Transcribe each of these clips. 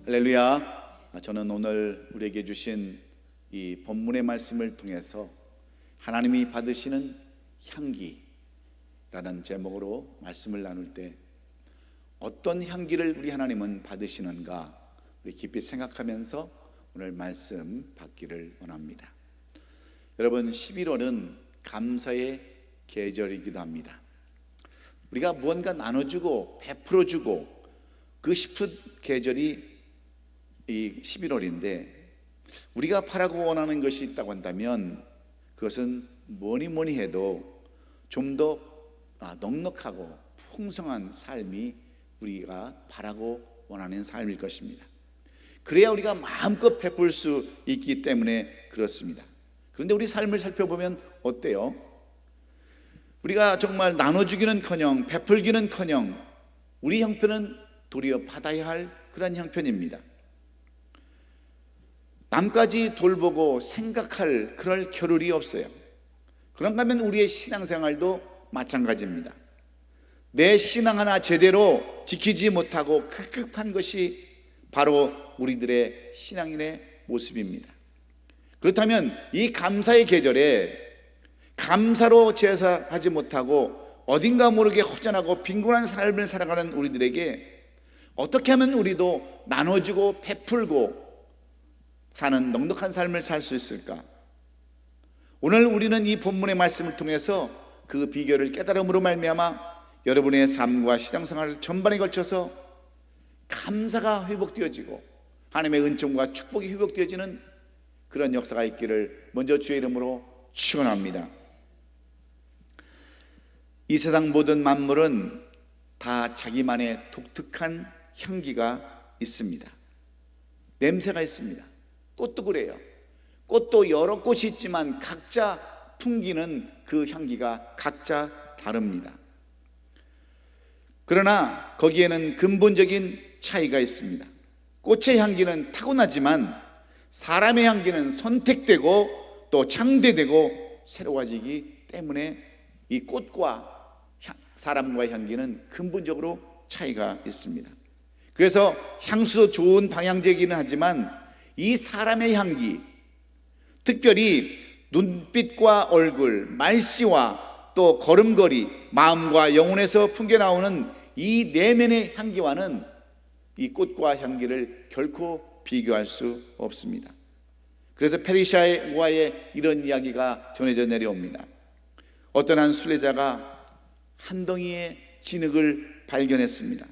할렐루야. 저는 오늘 우리에게 주신 이 본문의 말씀을 통해서 하나님이 받으시는 향기라는 제목으로 말씀을 나눌 때 어떤 향기를 우리 하나님은 받으시는가 우리 깊이 생각하면서 오늘 말씀 받기를 원합니다. 여러분, 11월은 감사의 계절이기도 합니다. 우리가 무언가 나눠주고 베풀어주고 그 싶은 계절이 이 11월인데, 우리가 바라고 원하는 것이 있다고 한다면 그것은 뭐니 해도 좀 더 넉넉하고 풍성한 삶이 우리가 바라고 원하는 삶일 것입니다. 그래야 우리가 마음껏 베풀 수 있기 때문에 그렇습니다. 그런데 우리 삶을 살펴보면 어때요? 우리가 정말 나눠주기는커녕 베풀기는커녕 우리 형편은 도리어 받아야 할 그런 형편입니다. 남까지 돌보고 생각할 그럴 겨를이 없어요. 그런가 하면 우리의 신앙생활도 마찬가지입니다. 내 신앙 하나 제대로 지키지 못하고 급급한 것이 바로 우리들의 신앙인의 모습입니다. 그렇다면 이 감사의 계절에 감사로 제사하지 못하고 어딘가 모르게 허전하고 빈곤한 삶을 살아가는 우리들에게 어떻게 하면 우리도 나눠주고 베풀고 사는 넉넉한 삶을 살 수 있을까? 오늘 우리는 이 본문의 말씀을 통해서 그 비결을 깨달음으로 말미암아 여러분의 삶과 신앙생활 전반에 걸쳐서 감사가 회복되어지고 하나님의 은총과 축복이 회복되어지는 그런 역사가 있기를 먼저 주의 이름으로 축원합니다. 이 세상 모든 만물은 다 자기만의 독특한 향기가 있습니다. 냄새가 있습니다. 꽃도 그래요. 꽃도 여러 꽃이 있지만 각자 풍기는 그 향기가 각자 다릅니다. 그러나 거기에는 근본적인 차이가 있습니다. 꽃의 향기는 타고나지만 사람의 향기는 선택되고 또 창대되고 새로워지기 때문에 이 꽃과 사람과의 향기는 근본적으로 차이가 있습니다. 그래서 향수도 좋은 방향제이기는 하지만 이 사람의 향기, 특별히 눈빛과 얼굴, 말씨와 또 걸음걸이, 마음과 영혼에서 풍겨나오는 이 내면의 향기와는 이 꽃과 향기를 결코 비교할 수 없습니다. 그래서 페르시아의 우화에 이런 이야기가 전해져 내려옵니다. 어떤 한 순례자가 한 덩이의 진흙을 발견했습니다.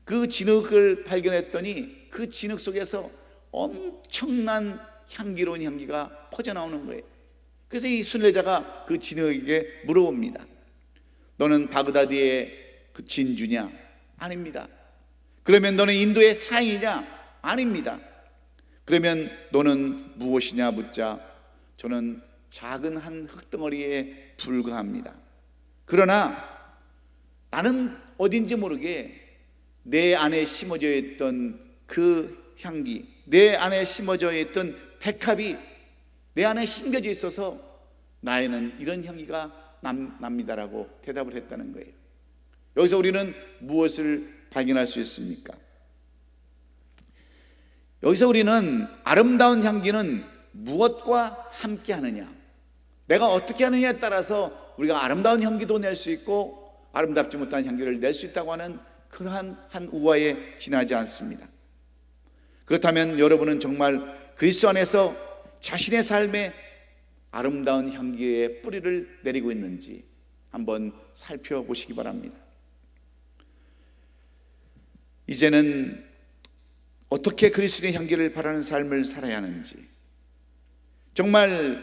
그 진흙을 발견했더니 그 진흙 속에서 엄청난 향기로운 향기가 퍼져나오는 거예요. 그래서 이 순례자가 그 진흙에게 물어봅니다. 너는 바그다드의 그 진주냐? 아닙니다. 그러면 너는 인도의 사이냐? 아닙니다. 그러면 너는 무엇이냐 묻자 저는 작은 한 흙덩어리에 불과합니다. 그러나 나는 어딘지 모르게 내 안에 심어져 있던 그 향기, 내 안에 심어져 있던 백합이 내 안에 심겨져 있어서 나에는 이런 향기가 납니다라고 대답을 했다는 거예요. 여기서 우리는 무엇을 발견할 수 있습니까? 여기서 우리는 아름다운 향기는 무엇과 함께 하느냐, 내가 어떻게 하느냐에 따라서 우리가 아름다운 향기도 낼 수 있고 아름답지 못한 향기를 낼 수 있다고 하는 그러한 한 우화에 지나지 않습니다. 그렇다면 여러분은 정말 그리스도 안에서 자신의 삶에 아름다운 향기의 뿌리를 내리고 있는지 한번 살펴보시기 바랍니다. 이제는 어떻게 그리스도의 향기를 바라는 삶을 살아야 하는지, 정말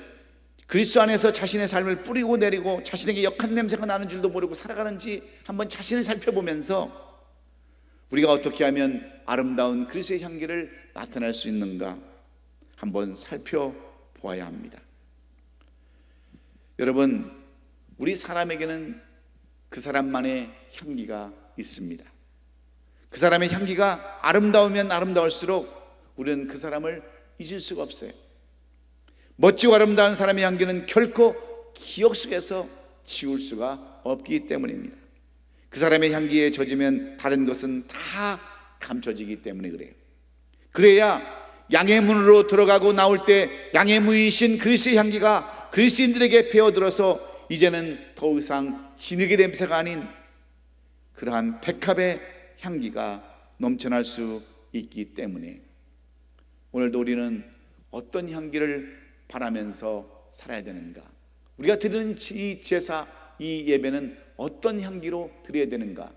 그리스도 안에서 자신의 삶을 뿌리고 내리고 자신에게 역한 냄새가 나는 줄도 모르고 살아가는지 한번 자신을 살펴보면서 우리가 어떻게 하면 아름다운 그리스도의 향기를 나타낼 수 있는가 한번 살펴보아야 합니다. 여러분, 우리 사람에게는 그 사람만의 향기가 있습니다. 그 사람의 향기가 아름다우면 아름다울수록 우리는 그 사람을 잊을 수가 없어요. 멋지고 아름다운 사람의 향기는 결코 기억 속에서 지울 수가 없기 때문입니다. 그 사람의 향기에 젖으면 다른 것은 다 감춰지기 때문에 그래요. 그래야 양의 문으로 들어가고 나올 때 양의 무이신 그리스도의 향기가 그리스도인들에게 배어들어서 이제는 더 이상 진흙의 냄새가 아닌 그러한 백합의 향기가 넘쳐날 수 있기 때문에 오늘도 우리는 어떤 향기를 바라면서 살아야 되는가? 우리가 드리는 이 제사, 이 예배는 어떤 향기로 드려야 되는가?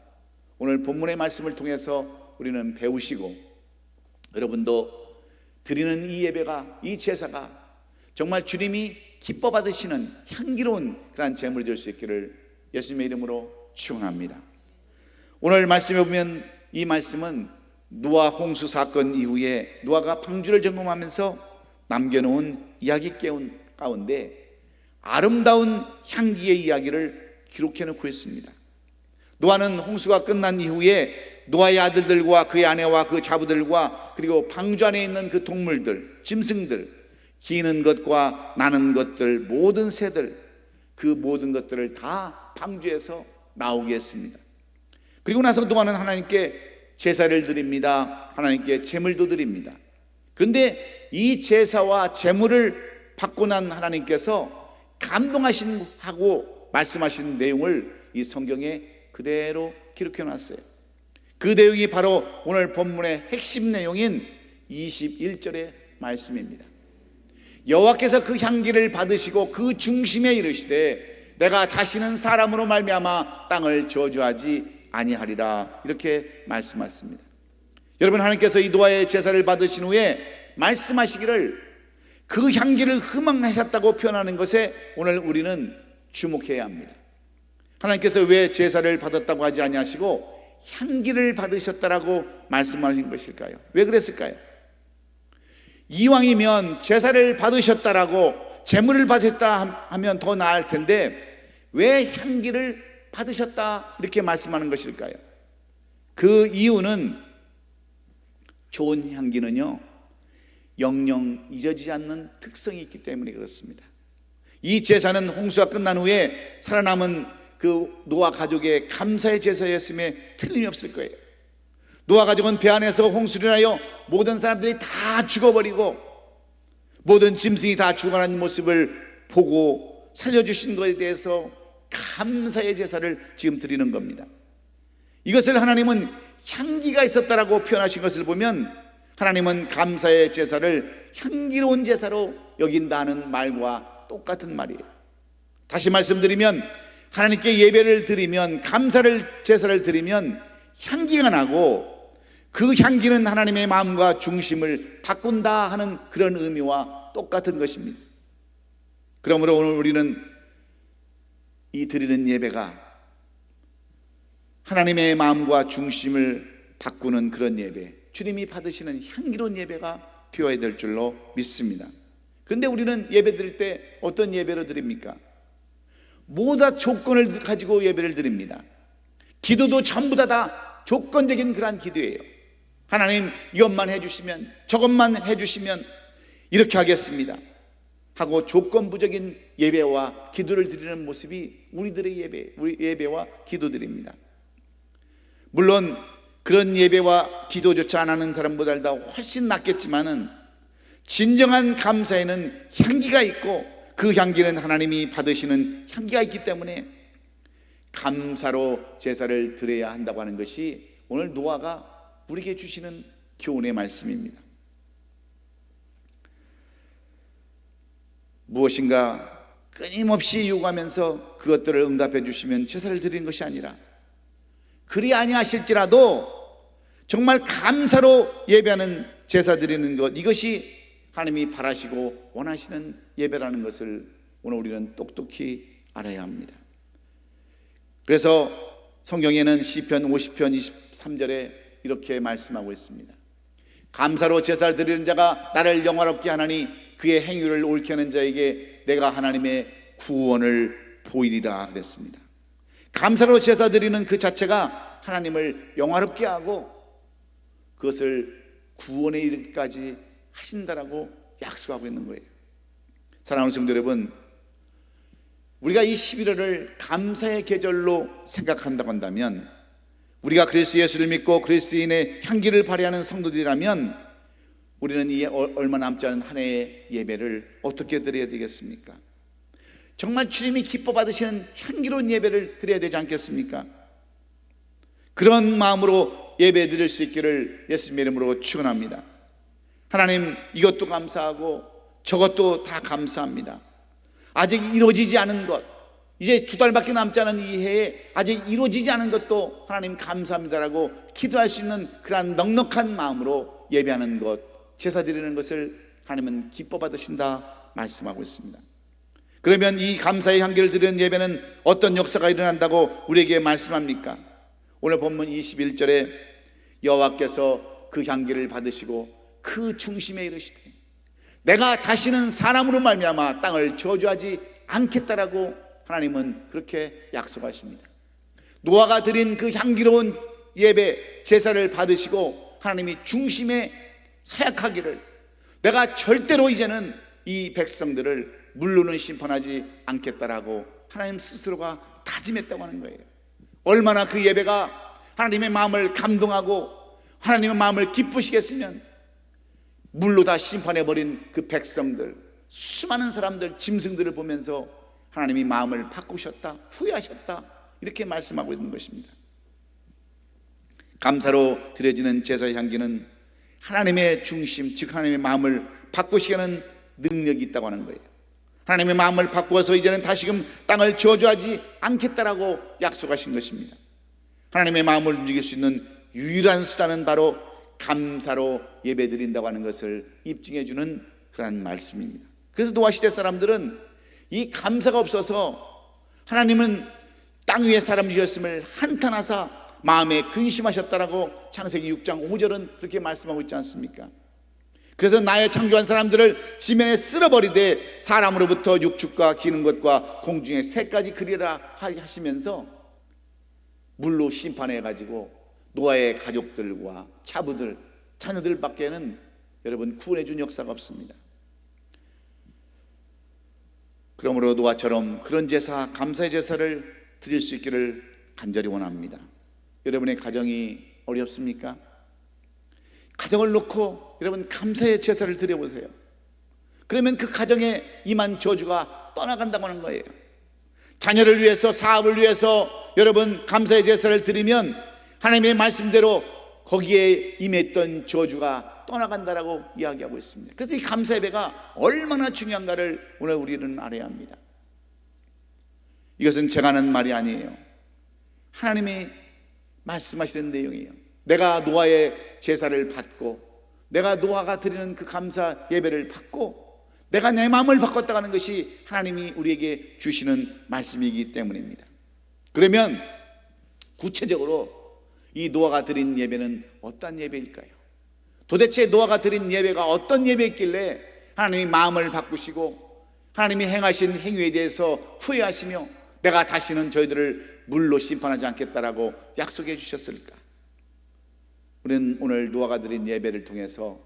오늘 본문의 말씀을 통해서 우리는 배우시고 여러분도 드리는 이 예배가, 이 제사가 정말 주님이 기뻐 받으시는 향기로운 그런 제물이 될 수 있기를 예수님의 이름으로 축원합니다. 오늘 말씀에 보면 이 말씀은 노아 홍수 사건 이후에 노아가 방주를 점검하면서 남겨놓은 이야기 가운데 아름다운 향기의 이야기를 기록해 놓고 있습니다. 노아는 홍수가 끝난 이후에 노아의 아들들과 그의 아내와 그 자부들과 그리고 방주 안에 있는 그 동물들, 짐승들, 기는 것과 나는 것들, 모든 새들, 그 모든 것들을 다 방주에서 나오게 했습니다. 그리고 나서 노아는 하나님께 제사를 드립니다. 하나님께 제물도 드립니다. 그런데 이 제사와 제물을 받고 난 하나님께서 감동하고 말씀하신 내용을 이 성경에 그대로 기록해 놨어요. 그 내용이 바로 오늘 본문의 핵심 내용인 21절의 말씀입니다. 여호와께서 그 향기를 받으시고 그 중심에 이르시되 내가 다시는 사람으로 말미암아 땅을 저주하지 아니하리라, 이렇게 말씀하십니다. 여러분, 하나님께서 이 노아의 제사를 받으신 후에 말씀하시기를 그 향기를 흠망하셨다고 표현하는 것에 오늘 우리는 주목해야 합니다. 하나님께서 왜 제사를 받았다고 하지 아니하시고 향기를 받으셨다라고 말씀하신 것일까요? 왜 그랬을까요? 이왕이면 제사를 받으셨다라고 제물을 받으셨다 하면 더 나을 텐데 왜 향기를 받으셨다 이렇게 말씀하는 것일까요? 그 이유는 좋은 향기는요 영영 잊어지지 않는 특성이 있기 때문에 그렇습니다. 이 제사는 홍수가 끝난 후에 살아남은 그 노아 가족의 감사의 제사였음에 틀림이 없을 거예요. 노아 가족은 배 안에서 홍수를 인하여 모든 사람들이 다 죽어버리고 모든 짐승이 다 죽어가는 모습을 보고 살려주신 것에 대해서 감사의 제사를 지금 드리는 겁니다. 이것을 하나님은 향기가 있었다라고 표현하신 것을 보면 하나님은 감사의 제사를 향기로운 제사로 여긴다는 말과 똑같은 말이에요. 다시 말씀드리면 하나님께 예배를 드리면, 감사를 제사를 드리면 향기가 나고 그 향기는 하나님의 마음과 중심을 바꾼다 하는 그런 의미와 똑같은 것입니다. 그러므로 오늘 우리는 이 드리는 예배가 하나님의 마음과 중심을 바꾸는 그런 예배, 주님이 받으시는 향기로운 예배가 되어야 될 줄로 믿습니다. 그런데 우리는 예배 드릴 때 어떤 예배로 드립니까? 모두 조건을 가지고 예배를 드립니다. 기도도 전부 다 조건적인 그러한 기도예요. 하나님 이것만 해주시면, 저것만 해주시면 이렇게 하겠습니다 하고 조건부적인 예배와 기도를 드리는 모습이 우리들의 우리 예배와 기도들입니다. 물론 그런 예배와 기도조차 안 하는 사람보다 훨씬 낫겠지만은 진정한 감사에는 향기가 있고 그 향기는 하나님이 받으시는 향기가 있기 때문에 감사로 제사를 드려야 한다고 하는 것이 오늘 노아가 우리에게 주시는 교훈의 말씀입니다. 무엇인가 끊임없이 요구하면서 그것들을 응답해 주시면 제사를 드리는 것이 아니라, 그리 아니하실지라도 정말 감사로 예배하는 제사 드리는 것, 이것이 하나님이 바라시고 원하시는 예배라는 것을 오늘 우리는 똑똑히 알아야 합니다. 그래서 성경에는 시편 50편 23절에 이렇게 말씀하고 있습니다. 감사로 제사를 드리는 자가 나를 영화롭게 하나니 그의 행위를 옳게 하는 자에게 내가 하나님의 구원을 보이리라 그랬습니다. 감사로 제사 드리는 그 자체가 하나님을 영화롭게 하고 그것을 구원에 이르기까지 하신다라고 약속하고 있는 거예요. 사랑하는 성도 여러분, 우리가 이 11월을 감사의 계절로 생각한다고 한다면, 우리가 그리스도 예수를 믿고 그리스도인의 향기를 발휘하는 성도들이라면 우리는 이 얼마 남지 않은 한 해의 예배를 어떻게 드려야 되겠습니까? 정말 주님이 기뻐 받으시는 향기로운 예배를 드려야 되지 않겠습니까? 그런 마음으로 예배 드릴 수 있기를 예수님의 이름으로 축원합니다. 하나님, 이것도 감사하고 저것도 다 감사합니다. 아직 이루어지지 않은 것, 이제 2달밖에 남지 않은 이 해에 아직 이루어지지 않은 것도 하나님 감사합니다라고 기도할 수 있는 그러한 넉넉한 마음으로 예배하는 것, 제사 드리는 것을 하나님은 기뻐 받으신다 말씀하고 있습니다. 그러면 이 감사의 향기를 드리는 예배는 어떤 역사가 일어난다고 우리에게 말씀합니까? 오늘 본문 21절에 여호와께서 그 향기를 받으시고 그 중심에 이르시되 내가 다시는 사람으로 말미암아 땅을 저주하지 않겠다라고 하나님은 그렇게 약속하십니다. 노아가 드린 그 향기로운 예배 제사를 받으시고 하나님이 중심에 사약하기를, 내가 절대로 이제는 이 백성들을 물로는 심판하지 않겠다라고 하나님 스스로가 다짐했다고 하는 거예요. 얼마나 그 예배가 하나님의 마음을 감동하고 하나님의 마음을 기쁘시겠으면 물로 다 심판해버린 그 백성들, 수많은 사람들, 짐승들을 보면서 하나님이 마음을 바꾸셨다, 후회하셨다, 이렇게 말씀하고 있는 것입니다. 감사로 드려지는 제사의 향기는 하나님의 중심, 즉 하나님의 마음을 바꾸시게 하는 능력이 있다고 하는 거예요. 하나님의 마음을 바꾸어서 이제는 다시금 땅을 저주하지 않겠다라고 약속하신 것입니다. 하나님의 마음을 움직일 수 있는 유일한 수단은 바로 감사로 예배드린다고 하는 것을 입증해 주는 그러한 말씀입니다. 그래서 노아 시대 사람들은 이 감사가 없어서 하나님은 땅 위에 사람이셨음을 한탄하사 마음에 근심하셨다라고 창세기 6장 5절은 그렇게 말씀하고 있지 않습니까? 그래서 나의 창조한 사람들을 지면에 쓸어버리되 사람으로부터 육축과 기는 것과 공중의 새까지 그리라 하시면서 물로 심판해가지고 노아의 가족들과 차부들, 자녀들밖에는 여러분 구원해 준 역사가 없습니다. 그러므로 노아처럼 그런 제사, 감사의 제사를 드릴 수 있기를 간절히 원합니다. 여러분의 가정이 어렵습니까? 가정을 놓고 여러분 감사의 제사를 드려보세요. 그러면 그 가정에 임한 저주가 떠나간다고 하는 거예요. 자녀를 위해서, 사업을 위해서 여러분 감사의 제사를 드리면 하나님의 말씀대로 거기에 임했던 저주가 떠나간다라고 이야기하고 있습니다. 그래서 이 감사 예배가 얼마나 중요한가를 오늘 우리는 알아야 합니다. 이것은 제가 하는 말이 아니에요. 하나님이 말씀하시는 내용이에요. 내가 노아의 제사를 받고, 내가 노아가 드리는 그 감사 예배를 받고, 내가 내 마음을 바꿨다 하는 것이 하나님이 우리에게 주시는 말씀이기 때문입니다. 그러면 구체적으로 이 노아가 드린 예배는 어떤 예배일까요? 도대체 노아가 드린 예배가 어떤 예배였길래 하나님이 마음을 바꾸시고 하나님이 행하신 행위에 대해서 후회하시며 내가 다시는 저희들을 물로 심판하지 않겠다라고 약속해 주셨을까? 우리는 오늘 노아가 드린 예배를 통해서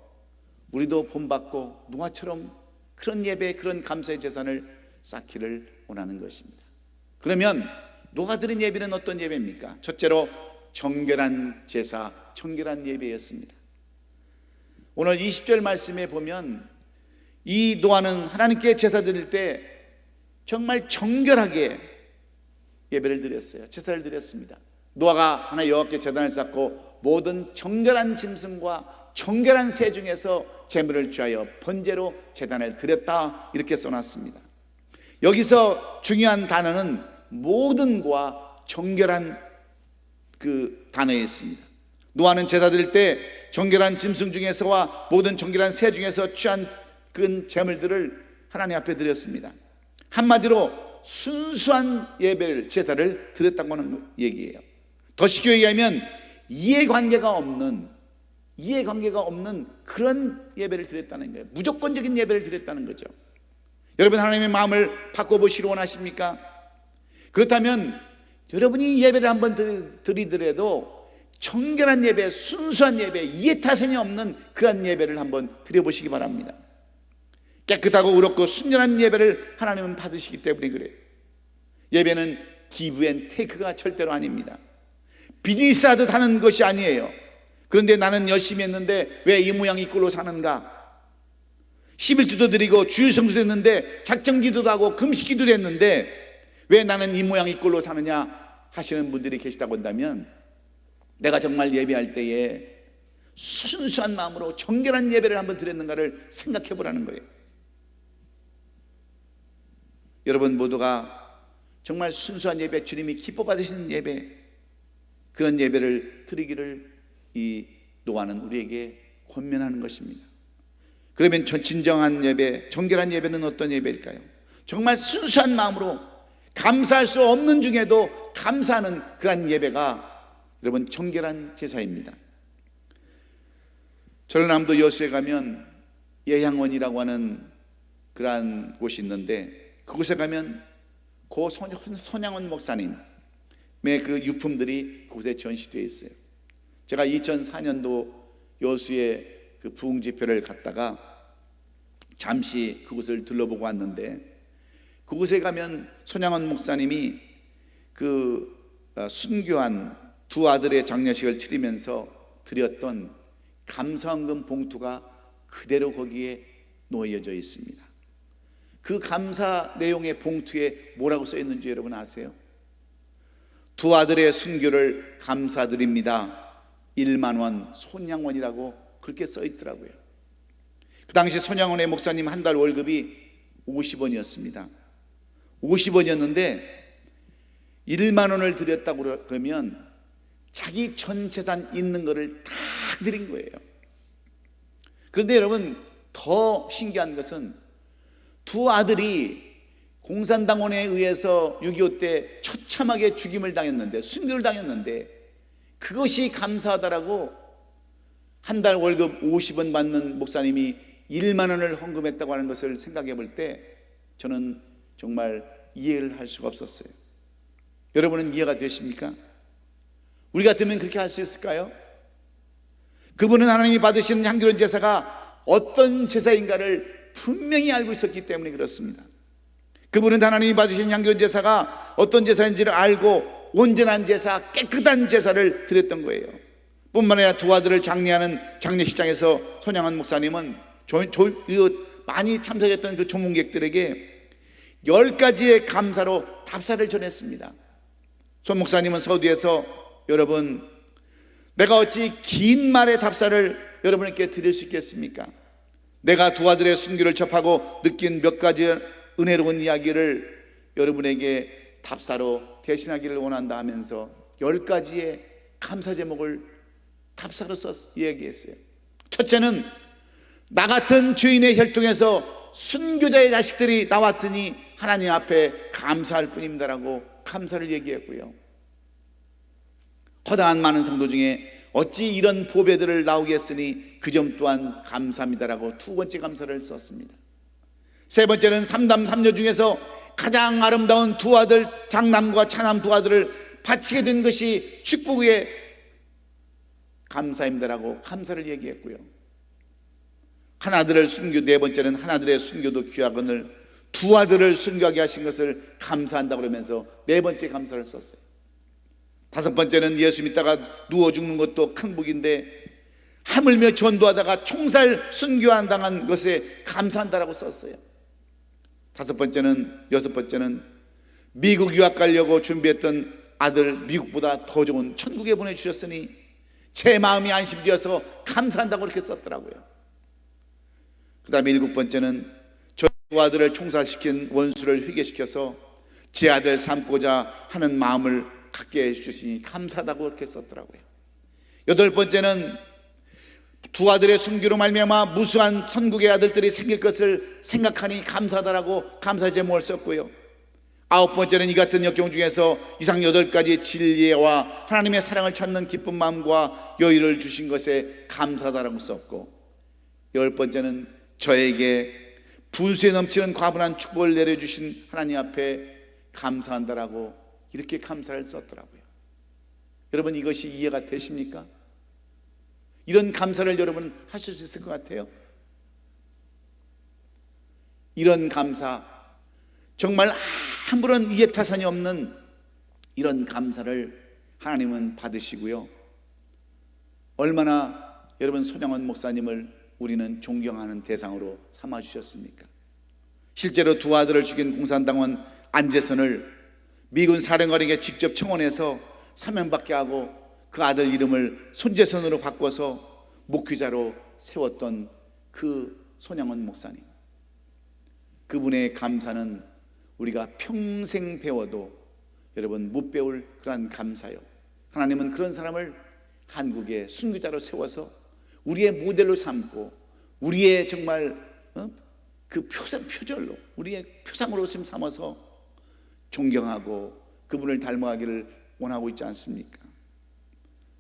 우리도 본받고 노아처럼 그런 예배, 그런 감사의 제산을 쌓기를 원하는 것입니다. 그러면 노아가 드린 예배는 어떤 예배입니까? 첫째로 정결한 제사, 정결한 예배였습니다. 오늘 20절 말씀에 보면 이 노아는 하나님께 제사 드릴 때 정말 정결하게 예배를 드렸어요. 제사를 드렸습니다. 노아가 하나 여호와께 제단을 쌓고 모든 정결한 짐승과 정결한 새 중에서 제물을 취하여 번제로 제단을 드렸다, 이렇게 써놨습니다. 여기서 중요한 단어는 모든과 정결한 그 단어에 있습니다. 노아는 제사 드릴 때 정결한 짐승 중에서와 모든 정결한 새 중에서 취한 그 제물들을 하나님 앞에 드렸습니다. 한마디로 순수한 예배를, 제사를 드렸다고 하는 얘기예요. 더 쉽게 얘기하면 이해관계가 없는 그런 예배를 드렸다는 거예요. 무조건적인 예배를 드렸다는 거죠. 여러분, 하나님의 마음을 바꿔보시기 원하십니까? 그렇다면 여러분이 예배를 한번 드리더라도 정결한 예배, 순수한 예배, 이해타산이 없는 그런 예배를 한번 드려보시기 바랍니다. 깨끗하고 의롭고 순전한 예배를 하나님은 받으시기 때문에 그래요. 예배는 기브 앤 테이크가 절대로 아닙니다. 비즈니스 하듯 하는 것이 아니에요. 그런데 나는 열심히 했는데 왜 이 모양 이 꼴로 사는가? 11주도 드리고 주일 성수도 했는데 작정기도도 하고 금식기도도 했는데 왜 나는 이 모양 이 꼴로 사느냐 하시는 분들이 계시다고 한다면, 내가 정말 예배할 때에 순수한 마음으로 정결한 예배를 한번 드렸는가를 생각해 보라는 거예요. 여러분 모두가 정말 순수한 예배, 주님이 기뻐 받으시는 예배, 그런 예배를 드리기를 이 노아는 우리에게 권면하는 것입니다. 그러면 진정한 예배, 정결한 예배는 어떤 예배일까요? 정말 순수한 마음으로 감사할 수 없는 중에도 감사하는 그러한 예배가 여러분 정결한 제사입니다. 전라남도 여수에 가면 예향원이라고 하는 그러한 곳이 있는데, 그곳에 가면 고 손양원 목사님의 그 유품들이 그곳에 전시되어 있어요. 제가 2004년도 여수에 그 부흥 집회를 갔다가 잠시 그곳을 둘러보고 왔는데, 그곳에 가면 손양원 목사님이 그 순교한 두 아들의 장례식을 치르면서 드렸던 감사헌금 봉투가 그대로 거기에 놓여져 있습니다. 그 감사 내용의 봉투에 뭐라고 써 있는지 여러분 아세요? 두 아들의 순교를 감사드립니다. 1만 원 손양원이라고 그렇게 써 있더라고요. 그 당시 손양원의 목사님 한 달 월급이 50원이었습니다. 50원이었는데 1만 원을 드렸다고 그러면 자기 전 재산 있는 거를 다 드린 거예요. 그런데 여러분 더 신기한 것은 두 아들이 공산당원에 의해서 6.25 때 처참하게 죽임을 당했는데, 순교를 당했는데, 그것이 감사하다라고 한 달 월급 50원 받는 목사님이 1만 원을 헌금했다고 하는 것을 생각해 볼 때 저는 정말 이해를 할 수가 없었어요. 여러분은 이해가 되십니까? 우리 같으면 그렇게 할 수 있을까요? 그분은 하나님이 받으시는 향기로운 제사가 어떤 제사인가를 분명히 알고 있었기 때문에 그렇습니다. 그분은 하나님이 받으시는 향기로운 제사가 어떤 제사인지를 알고 온전한 제사, 깨끗한 제사를 드렸던 거예요. 뿐만 아니라 두 아들을 장례하는 장례식장에서 손양원 목사님은 많이 참석했던 그 조문객들에게 10가지의 감사로 답사를 전했습니다. 손 목사님은 서두에서, 여러분 내가 어찌 긴 말의 답사를 여러분에게 드릴 수 있겠습니까? 내가 두 아들의 순교를 접하고 느낀 몇 가지 은혜로운 이야기를 여러분에게 답사로 대신하기를 원한다 하면서 10가지의 감사 제목을 답사로 이야기했어요. 첫째는 나 같은 죄인의 혈통에서 순교자의 자식들이 나왔으니 하나님 앞에 감사할 뿐입니다라고 감사를 얘기했고요. 허다한 많은 성도 중에 어찌 이런 보배들을 나오게 했으니 그 점 또한 감사합니다라고 두 번째 감사를 썼습니다. 세 번째는 삼남 삼녀 중에서 가장 아름다운 두 아들, 장남과 차남 두 아들을 바치게 된 것이 축복의 감사입니다라고 감사를 얘기했고요. 하나들을 순교, 네 번째는 하나들의 순교도 귀하거늘 두 아들을 순교하게 하신 것을 감사한다고 그러면서 네 번째 감사를 썼어요. 다섯 번째는 예수 믿다가 누워 죽는 것도 큰 복인데 하물며 전도하다가 총살 순교한 것에 감사한다라고 썼어요. 여섯 번째는 미국 유학 가려고 준비했던 아들 미국보다 더 좋은 천국에 보내주셨으니 제 마음이 안심되어서 감사한다고 그렇게 썼더라고요. 그 다음에 일곱 번째는 저 아들을 총살시킨 원수를 회개시켜서 제 아들 삼고자 하는 마음을 갖게 해주시니 감사하다고 그렇게 썼더라고요. 여덟 번째는 두 아들의 순교로 말미암아 무수한 천국의 아들들이 생길 것을 생각하니 감사하다라고 감사 제목을 썼고요. 아홉 번째는 이 같은 역경 중에서 이상 8가지 진리와 하나님의 사랑을 찾는 기쁜 마음과 여유를 주신 것에 감사하다라고 썼고, 열 번째는 저에게 분수에 넘치는 과분한 축복을 내려주신 하나님 앞에 감사한다라고 이렇게 감사를 썼더라고요. 여러분 이것이 이해가 되십니까? 이런 감사를 여러분 하실 수 있을 것 같아요? 이런 감사, 정말 아무런 이해타산이 없는 이런 감사를 하나님은 받으시고요. 얼마나 여러분 손양원 목사님을 우리는 존경하는 대상으로 삼아주셨습니까? 실제로 두 아들을 죽인 공산당원 안재선을 미군 사령관에게 직접 청원해서 사면받게 하고 그 아들 이름을 손재선으로 바꿔서 목회자로 세웠던 그 손양원 목사님, 그분의 감사는 우리가 평생 배워도 여러분 못 배울 그러한 감사요. 하나님은 그런 사람을 한국의 순교자로 세워서 우리의 모델로 삼고 우리의 정말 그 표절로 우리의 표상으로 지금 삼아서 존경하고 그분을 닮아가기를 원하고 있지 않습니까?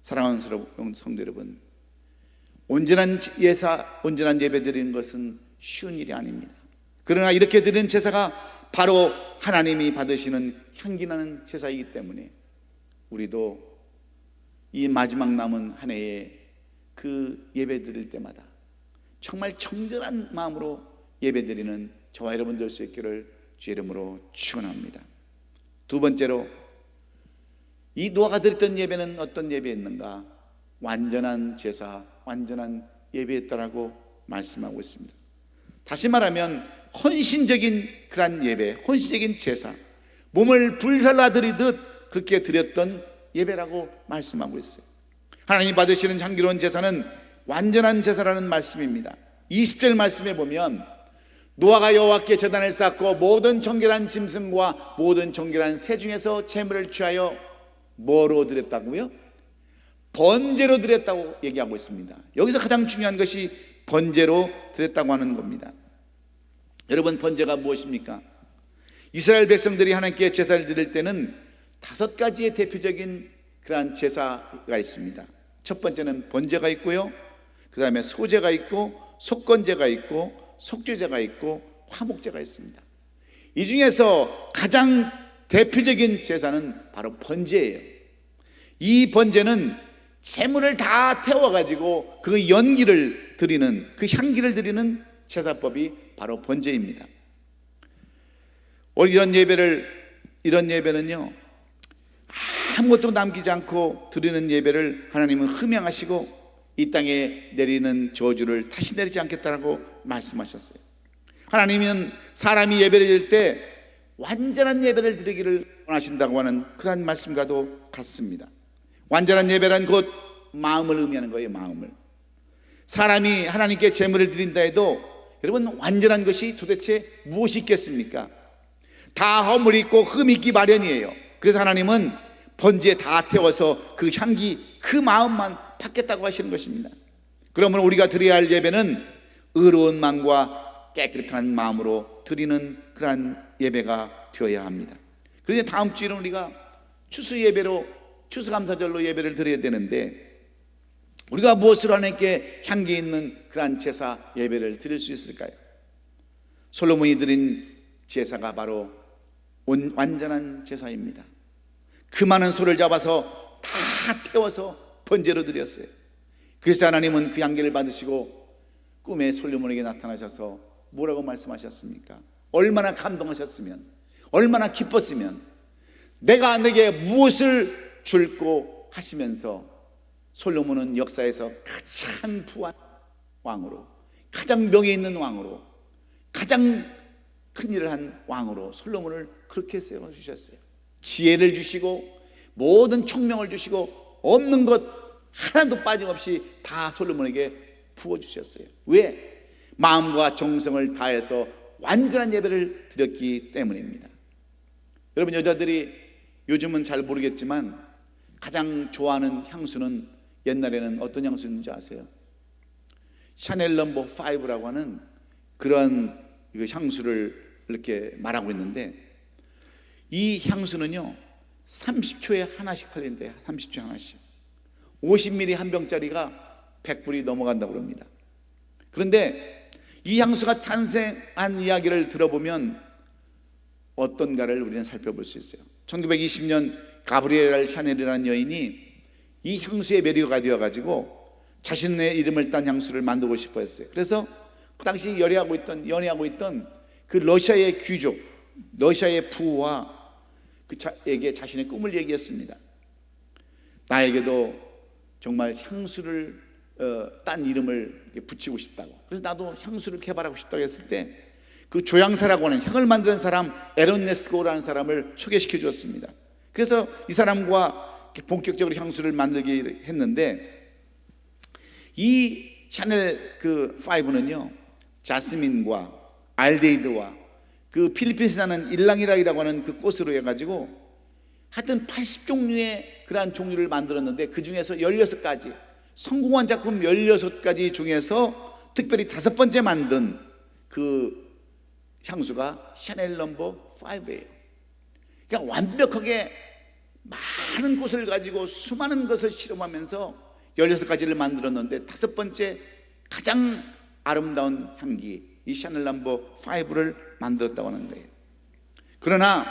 사랑하는 성도 여러분, 온전한 예배 드리는 것은 쉬운 일이 아닙니다. 그러나 이렇게 드리는 제사가 바로 하나님이 받으시는 향기나는 제사이기 때문에 우리도 이 마지막 남은 한 해에 그 예배 드릴 때마다 정말 정결한 마음으로 예배 드리는 저와 여러분 될 수 있기를 주의 이름으로 축원합니다. 두 번째로, 이 노아가 드렸던 예배는 어떤 예배였는가? 완전한 제사, 완전한 예배였다라고 말씀하고 있습니다. 다시 말하면 헌신적인 그런 예배, 헌신적인 제사, 몸을 불살라 드리듯 그렇게 드렸던 예배라고 말씀하고 있어요. 하나님이 받으시는 향기로운 제사는 완전한 제사라는 말씀입니다. 20절 말씀에 보면 노아가 여호와께 제단을 쌓고 모든 정결한 짐승과 모든 정결한 새 중에서 제물을 취하여 뭐로 드렸다고요? 번제로 드렸다고 얘기하고 있습니다. 여기서 가장 중요한 것이 번제로 드렸다고 하는 겁니다. 여러분, 번제가 무엇입니까? 이스라엘 백성들이 하나님께 제사를 드릴 때는 5가지의 대표적인 그러한 제사가 있습니다. 첫 번째는 번제가 있고요, 그 다음에 소제가 있고 속건제가 있고 속죄제가 있고 화목제가 있습니다. 이 중에서 가장 대표적인 제사는 바로 번제예요. 이 번제는 제물을 다 태워가지고 그 연기를 드리는, 그 향기를 드리는 제사법이 바로 번제입니다. 이런 예배는요, 아무것도 남기지 않고 드리는 예배를 하나님은 흠양하시고 이 땅에 내리는 저주를 다시 내리지 않겠다라고 말씀하셨어요. 하나님은 사람이 예배를 드릴 때 완전한 예배를 드리기를 원하신다고 하는 그러한 말씀과도 같습니다. 완전한 예배란 곧 마음을 의미하는 거예요. 마음을. 사람이 하나님께 제물을 드린다 해도 여러분, 완전한 것이 도대체 무엇이 있겠습니까? 다 허물 있고 흠 있기 마련이에요. 그래서 하나님은 번제에 다 태워서 그 향기, 그 마음만 받겠다고 하시는 것입니다. 그러면 우리가 드려야 할 예배는 의로운 마음과 깨끗한 마음으로 드리는 그러한 예배가 되어야 합니다. 그런데 다음 주에는 우리가 추수감사절로 예배를 드려야 되는데, 우리가 무엇으로 하나님께 향기 있는 그러한 제사 예배를 드릴 수 있을까요? 솔로몬이 드린 제사가 바로 완전한 제사입니다. 그 많은 소를 잡아서 다 태워서 번제로 드렸어요. 그래서 하나님은 그 향기를 받으시고 꿈에 솔로몬에게 나타나셔서 뭐라고 말씀하셨습니까? 얼마나 감동하셨으면, 얼마나 기뻤으면, 내가 내게 무엇을 줄고 하시면서 솔로몬은 역사에서 가장 부한 왕으로, 가장 명예 있는 왕으로, 가장 큰 일을 한 왕으로 솔로몬을 그렇게 세워주셨어요. 지혜를 주시고 모든 총명을 주시고 없는 것 하나도 빠짐없이 다 솔로몬에게 부어주셨어요. 왜? 마음과 정성을 다해서 완전한 예배를 드렸기 때문입니다. 여러분, 여자들이 요즘은 잘 모르겠지만 가장 좋아하는 향수는 옛날에는 어떤 향수인지 아세요? 샤넬 넘버 5라고 하는 그런 향수를 이렇게 말하고 있는데, 이 향수는요 30초에 하나씩 팔린대요. 30초에 하나씩. 50ml 한 병짜리가 100불이 넘어간다고 합니다. 그런데 이 향수가 탄생한 이야기를 들어보면 어떤가를 우리는 살펴볼 수 있어요. 1920년 가브리엘 샤넬이라는 여인이 이 향수에 매료가 되어가지고 자신의 이름을 딴 향수를 만들고 싶어 했어요. 그래서 그 당시 연애하고 있던 그 러시아의 귀족, 러시아의 부와 그에게 자신의 꿈을 얘기했습니다. 나에게도 정말 향수를 딴 이름을 이렇게 붙이고 싶다고. 그래서 나도 향수를 개발하고 싶다고 했을 때 그 조향사라고 하는 향을 만드는 사람 에런 네스고라는 사람을 소개시켜 주었습니다. 그래서 이 사람과 본격적으로 향수를 만들게 했는데, 이 샤넬 그 5는요 자스민과 알데히드와 그 필리핀에서 나는 일랑이라고 하는 그 꽃으로 해가지고 하여튼 80종류의 그러한 종류를 만들었는데, 그 중에서 16가지 성공한 작품 16가지 중에서 특별히 5번째 만든 그 향수가 샤넬 넘버 5예요. 그러니까 완벽하게 많은 꽃을 가지고 수많은 것을 실험하면서 16가지를 만들었는데, 5번째 가장 아름다운 향기, 이 샤넬 넘버 5를 만들었다고 하는 거예요. 그러나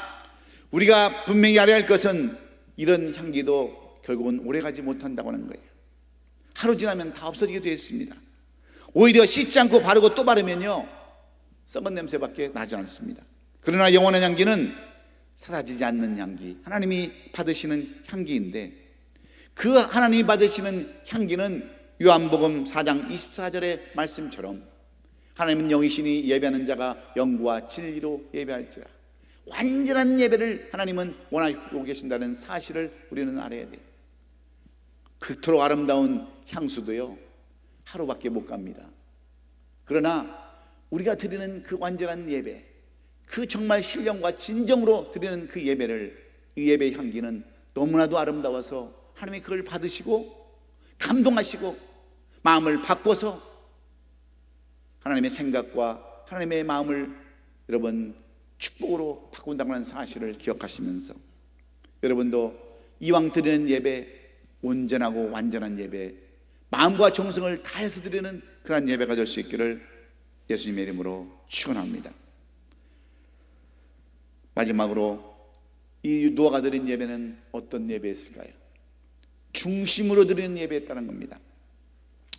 우리가 분명히 알아야 할 것은 이런 향기도 결국은 오래가지 못한다고 하는 거예요. 하루 지나면 다 없어지게 되어 있습니다. 오히려 씻지 않고 바르고 또 바르면요 썩은 냄새밖에 나지 않습니다. 그러나 영원한 향기는 사라지지 않는 향기, 하나님이 받으시는 향기인데, 그 하나님이 받으시는 향기는 요한복음 4장 24절의 말씀처럼 하나님은 영이시니 예배하는 자가 영과 진리로 예배할지라. 완전한 예배를 하나님은 원하고 계신다는 사실을 우리는 알아야 돼요. 그토록 아름다운 향수도요 하루밖에 못 갑니다. 그러나 우리가 드리는 그 완전한 예배, 그 정말 신령과 진정으로 드리는 그 예배를, 이 예배의 향기는 너무나도 아름다워서 하나님이 그걸 받으시고 감동하시고 마음을 바꿔서 하나님의 생각과 하나님의 마음을 여러분 축복으로 바꾼다고 하는 사실을 기억하시면서, 여러분도 이왕 드리는 예배, 온전하고 완전한 예배, 마음과 정성을 다해서 드리는 그런 예배가 될 수 있기를 예수님의 이름으로 축원합니다. 마지막으로 이 노아가 드린 예배는 어떤 예배였을까요? 중심으로 드리는 예배였다는 겁니다.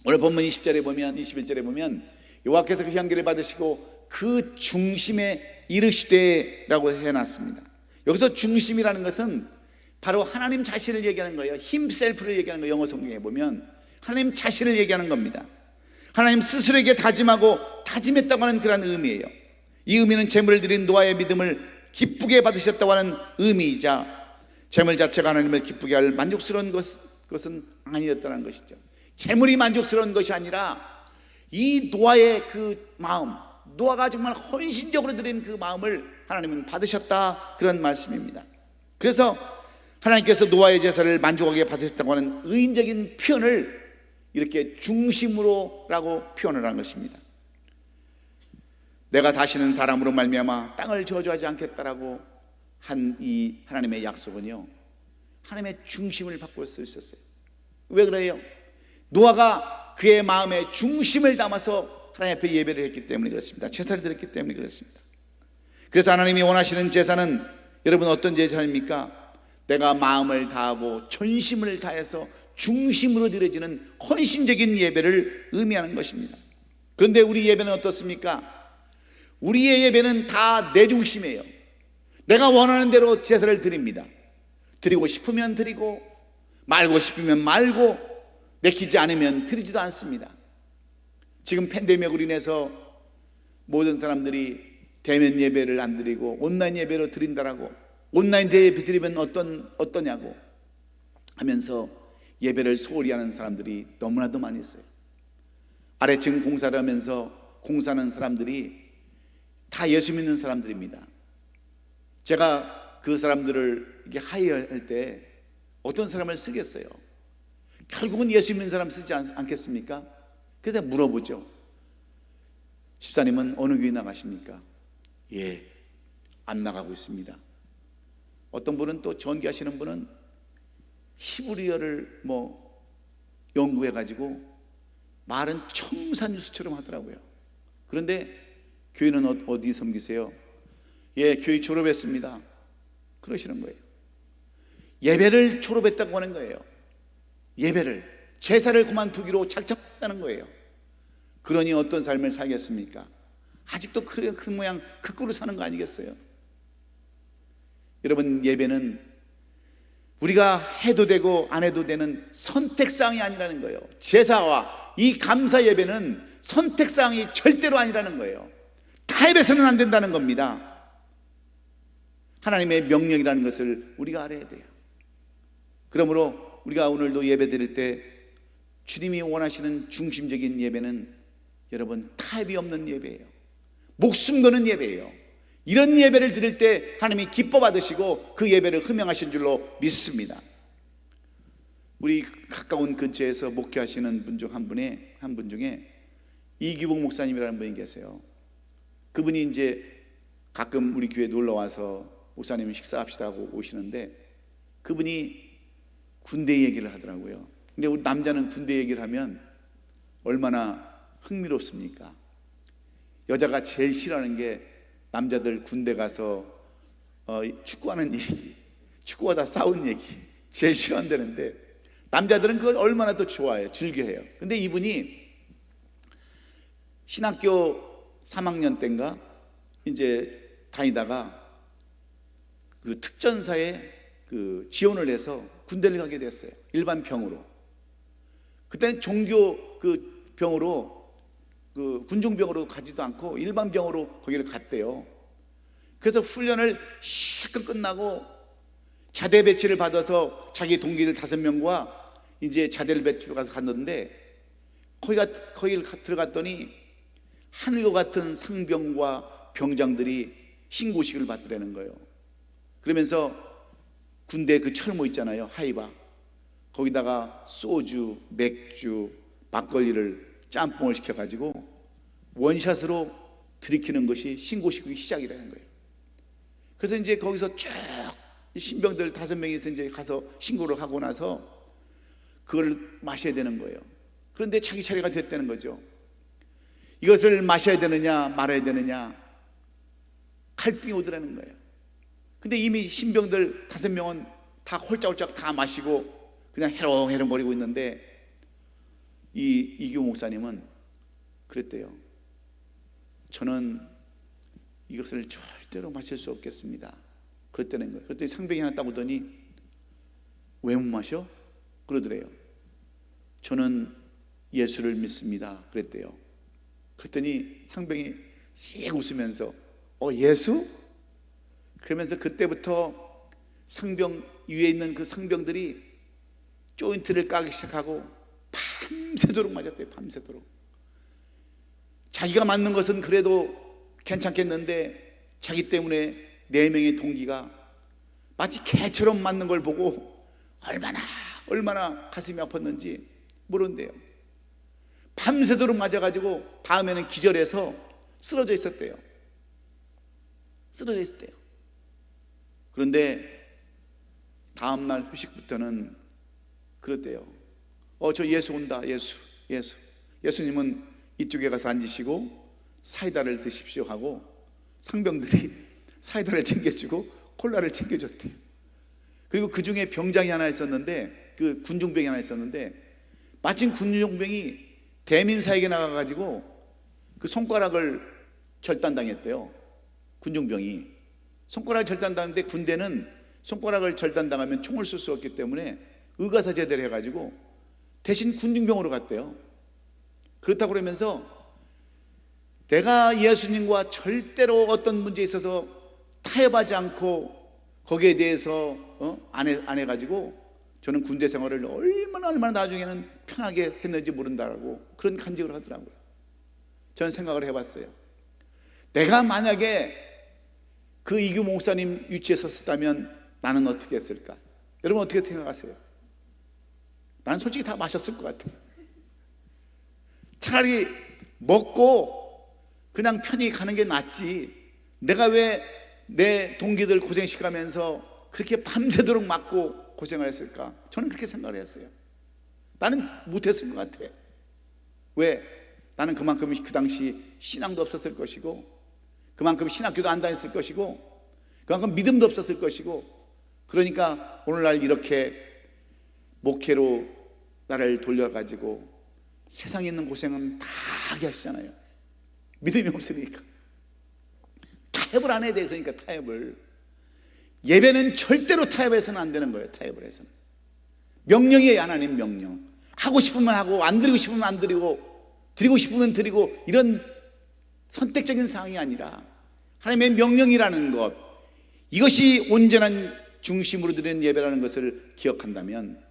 오늘 본문 20절에 보면, 21절에 보면 여호와께서 그 향기를 받으시고 그 중심에 이르시되라고 해놨습니다. 여기서 중심이라는 것은 바로 하나님 자신을 얘기하는 거예요. 힘셀프를 얘기하는 거예요. 영어 성경에 보면 하나님 자신을 얘기하는 겁니다. 하나님 스스로에게 다짐했다고 하는 그런 의미예요. 이 의미는 제물을 드린 노아의 믿음을 기쁘게 받으셨다고 하는 의미이자, 제물 자체가 하나님을 기쁘게 할 만족스러운 것은 아니었다는 것이죠. 제물이 만족스러운 것이 아니라 이 노아의 그 마음, 노아가 정말 헌신적으로 드린 그 마음을 하나님은 받으셨다, 그런 말씀입니다. 그래서 하나님께서 노아의 제사를 만족하게 받으셨다고 하는 의인적인 표현을 이렇게 중심으로라고 표현을 한 것입니다. 내가 다시는 사람으로 말미암아 땅을 저주하지 않겠다라고 한 이 하나님의 약속은요 하나님의 중심을 받고 있었어요. 왜 그래요? 노아가 그의 마음의 중심을 담아서 하나님 앞에 예배를 했기 때문에 그렇습니다. 제사를 드렸기 때문에 그렇습니다. 그래서 하나님이 원하시는 제사는 여러분 어떤 제사입니까? 내가 마음을 다하고 전심을 다해서 중심으로 드려지는 헌신적인 예배를 의미하는 것입니다. 그런데 우리 예배는 어떻습니까? 우리의 예배는 다 내 중심이에요. 내가 원하는 대로 제사를 드립니다. 드리고 싶으면 드리고 말고 싶으면 말고 내키지 않으면 드리지도 않습니다. 지금 팬데믹으로 인해서 모든 사람들이 대면 예배를 안 드리고 온라인 예배로 드린다라고, 온라인 예배 드리면 어떠냐고 하면서 예배를 소홀히 하는 사람들이 너무나도 많이 있어요. 아래층 공사를 하면서 공사하는 사람들이 다 예수 믿는 사람들입니다. 제가 그 사람들을 이렇게 하이할 때 어떤 사람을 쓰겠어요? 결국은 예수 믿는 사람 쓰지 않겠습니까? 그래서 물어보죠. 집사님은 어느 교회 나가십니까? 예, 안 나가고 있습니다. 어떤 분은 또 전기하시는 분은 히브리어를 연구해가지고 말은 청산유수처럼 하더라고요. 그런데 교회는 어디 섬기세요? 예, 교회 졸업했습니다. 그러시는 거예요. 예배를 졸업했다고 하는 거예요. 예배를, 제사를 그만두기로 작정했다는 거예요. 그러니 어떤 삶을 살겠습니까? 아직도 그 모양 그 꼴을 사는 거 아니겠어요? 여러분, 예배는 우리가 해도 되고 안 해도 되는 선택사항이 아니라는 거예요. 제사와 이 감사 예배는 선택사항이 절대로 아니라는 거예요. 타협해서는 안 된다는 겁니다. 하나님의 명령이라는 것을 우리가 알아야 돼요. 그러므로 우리가 오늘도 예배 드릴 때 주님이 원하시는 중심적인 예배는 여러분 타협이 없는 예배예요. 목숨 거는 예배예요. 이런 예배를 드릴 때 하나님이 기뻐 받으시고 그 예배를 흠양하신 줄로 믿습니다. 우리 가까운 근처에서 목회하시는 분 중 한 분 중에 이규봉 목사님이라는 분이 계세요. 그분이 이제 가끔 우리 교회 놀러 와서 목사님 식사합시다 하고 오시는데 그분이 군대 얘기를 하더라고요. 근데 우리 남자는 군대 얘기를 하면 얼마나 흥미롭습니까? 여자가 제일 싫어하는 게 남자들 군대 가서 축구하는 얘기, 축구하다 싸운 얘기 제일 싫어한다는데 남자들은 그걸 얼마나 또 좋아해요. 즐겨해요. 근데 이분이 신학교 3학년 때인가 이제 다니다가 그 특전사에 그 지원을 해서 군대를 가게 됐어요. 일반 병으로. 그때는 종교 그 병으로 그 군중병으로 가지도 않고 일반 병으로 거기를 갔대요. 그래서 훈련을 실컷 끝나고 자대 배치를 받아서 자기 동기들 5명과 이제 자대를 배치로 가서 갔는데 거기를 들어갔더니 하늘과 같은 상병과 병장들이 신고식을 받더라는 거예요. 그러면서 군대 그 철모 있잖아요, 하이바, 거기다가 소주, 맥주, 막걸리를 짬뽕을 시켜가지고 원샷으로 들이키는 것이 신고식의 시작이라는 거예요. 그래서 이제 거기서 쭉 신병들 5명이서 이제 가서 신고를 하고 나서 그걸 마셔야 되는 거예요. 그런데 자기 차례가 됐다는 거죠. 이것을 마셔야 되느냐 말아야 되느냐 갈등이 오더라는 거예요. 근데 이미 신병들 5명은 다 홀짝홀짝 다 마시고 그냥 해롱해롱거리고 있는데 이 이규 목사님은 그랬대요. 저는 이것을 절대로 마실 수 없겠습니다. 그랬다는 거예요. 그랬더니 상병이 하나 딱 오더니 왜 못 마셔? 그러더래요. 저는 예수를 믿습니다. 그랬대요. 그랬더니 상병이 씩 웃으면서 예수? 그러면서 그때부터 상병 위에 있는 그 상병들이 조인트를 까기 시작하고 밤새도록 맞았대요. 밤새도록. 자기가 맞는 것은 그래도 괜찮겠는데 자기 때문에 4명의 동기가 마치 개처럼 맞는 걸 보고 얼마나 가슴이 아팠는지 모른대요. 밤새도록 맞아가지고 다음에는 기절해서 쓰러져 있었대요. 쓰러져 있었대요. 그런데 다음날 휴식부터는 그랬대요. 저 예수 온다. 예수. 예수님은 이쪽에 가서 앉으시고 사이다를 드십시오 하고 상병들이 사이다를 챙겨주고 콜라를 챙겨줬대요. 그리고 그 중에 병장이 하나 있었는데 그 군중병이 하나 있었는데 마침 군중병이 대민사에게 나가가지고 그 손가락을 절단당했대요. 군중병이 손가락을 절단당했는데 군대는 손가락을 절단당하면 총을 쏠 수 없기 때문에 의가사 제대를 해가지고 대신 군중병으로 갔대요. 그렇다고 그러면서 내가 예수님과 절대로 어떤 문제에 있어서 타협하지 않고 거기에 대해서 안 해가지고 저는 군대 생활을 얼마나 나중에는 편하게 했는지 모른다라고 그런 간증을 하더라고요. 저는 생각을 해봤어요. 내가 만약에 그 이규 목사님 위치에 섰었다면 나는 어떻게 했을까? 여러분 어떻게 생각하세요? 난 솔직히 다 마셨을 것 같아요. 차라리 먹고 그냥 편히 가는 게 낫지 내가 왜 내 동기들 고생시키면서 그렇게 밤새도록 맞고 고생을 했을까? 저는 그렇게 생각을 했어요. 나는 못했을 것 같아. 왜? 나는 그만큼 그 당시 신앙도 없었을 것이고 그만큼 신학교도 안 다녔을 것이고 그만큼 믿음도 없었을 것이고 그러니까 오늘날 이렇게 목회로 나를 돌려가지고 세상에 있는 고생은 다 하게 하시잖아요. 믿음이 없으니까 타협을 안 해야 돼. 그러니까 타협을 예배는 절대로 타협해서는 안 되는 거예요. 타협을 해서는. 명령이에요. 하나님 명령. 하고 싶으면 하고, 안 드리고 싶으면 안 드리고, 드리고 싶으면 드리고, 이런 선택적인 사항이 아니라 하나님의 명령이라는 것, 이것이 온전한 중심으로 드리는 예배라는 것을 기억한다면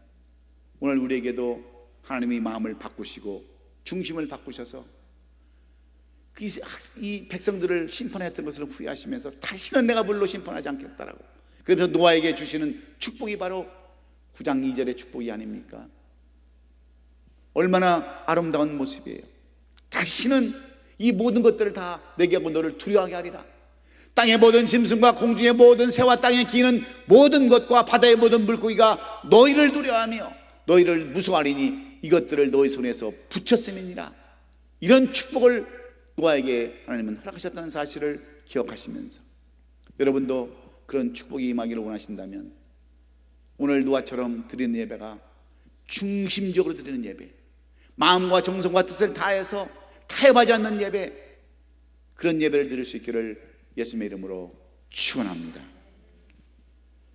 오늘 우리에게도 하나님이 마음을 바꾸시고 중심을 바꾸셔서 이 백성들을 심판했던 것을 후회하시면서 다시는 내가 불로 심판하지 않겠다라고, 그래서 노아에게 주시는 축복이 바로 9장 2절의 축복이 아닙니까? 얼마나 아름다운 모습이에요. 다시는 이 모든 것들을 다 내게 하고 너를 두려워하게 하리라. 땅의 모든 짐승과 공중의 모든 새와 땅에 기는 모든 것과 바다의 모든 물고기가 너희를 두려워하며 너희를 무서워하리니 이것들을 너희 손에서 붙였음이니라. 이런 축복을 노아에게 하나님은 허락하셨다는 사실을 기억하시면서 여러분도 그런 축복이 임하기를 원하신다면 오늘 노아처럼 드리는 예배가 중심적으로 드리는 예배, 마음과 정성과 뜻을 다해서 타협하지 않는 예배, 그런 예배를 드릴 수 있기를 예수님의 이름으로 축원합니다.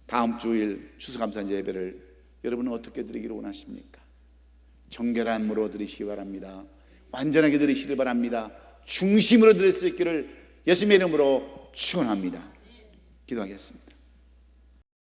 다음 주일 추수감사절 예배를 여러분은 어떻게 드리기를 원하십니까? 정결함으로 드리시기 바랍니다. 완전하게 드리시길 바랍니다. 중심으로 드릴 수 있기를 예수님의 이름으로 축원합니다. 기도하겠습니다.